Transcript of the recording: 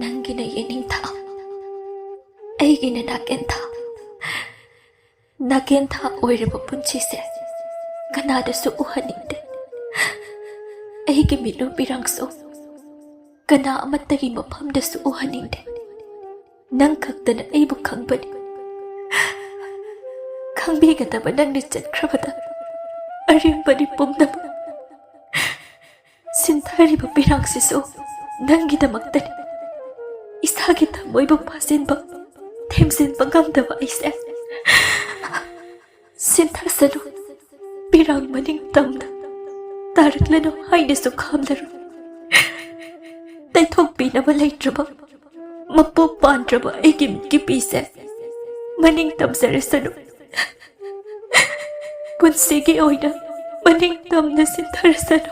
ꯅꯪꯒꯤꯅ ꯌꯦꯅꯤꯡ ꯊꯥ ꯑꯩꯒꯤꯅ ꯅꯥꯀꯦꯟ ꯊꯥ ꯅꯥꯀꯦꯟ ꯊꯥ ꯑꯣꯏꯔꯕ ꯄꯨꯟꯁꯤꯁꯦ ꯀꯅꯥꯗꯁꯨ ꯎꯍꯟꯅꯤꯡꯗꯦ ꯑꯩꯒꯤ ꯃꯤꯠꯂꯨ ꯄꯤꯔꯥꯡꯁꯨ ꯀꯅꯥ ꯑꯃꯠꯇꯒꯤ ꯃꯐꯝꯗꯁꯨ ꯎꯍꯟꯅꯤꯡꯗꯦ ꯅꯪ ꯈꯛꯇꯅ ꯑꯩꯕꯨ ꯈꯪꯕꯅꯤ ꯈꯪꯕꯤꯒꯗꯕ ꯅꯪꯅ ꯆꯠꯈ꯭ꯔꯕꯗ ꯑꯔꯦꯝꯕꯅꯤ ꯄꯨꯝꯅꯃꯛ ꯁꯤꯟꯊꯔꯤꯕ ꯄꯤꯔꯥꯡꯁꯤꯁꯨ ꯅꯪꯒꯤꯗꯃꯛꯇꯅꯤ 이삭이 다 모이고 파진바 템진바 감다바 이세 신탈세로 비랑 마닝 땀나 따르클레노 하이네소 감다로 떼톡비나바 레이트바 마뽀 반트바 에김 기피세 마닝 땀세레서노 분시기 오이나 마닝 땀나 신탈세로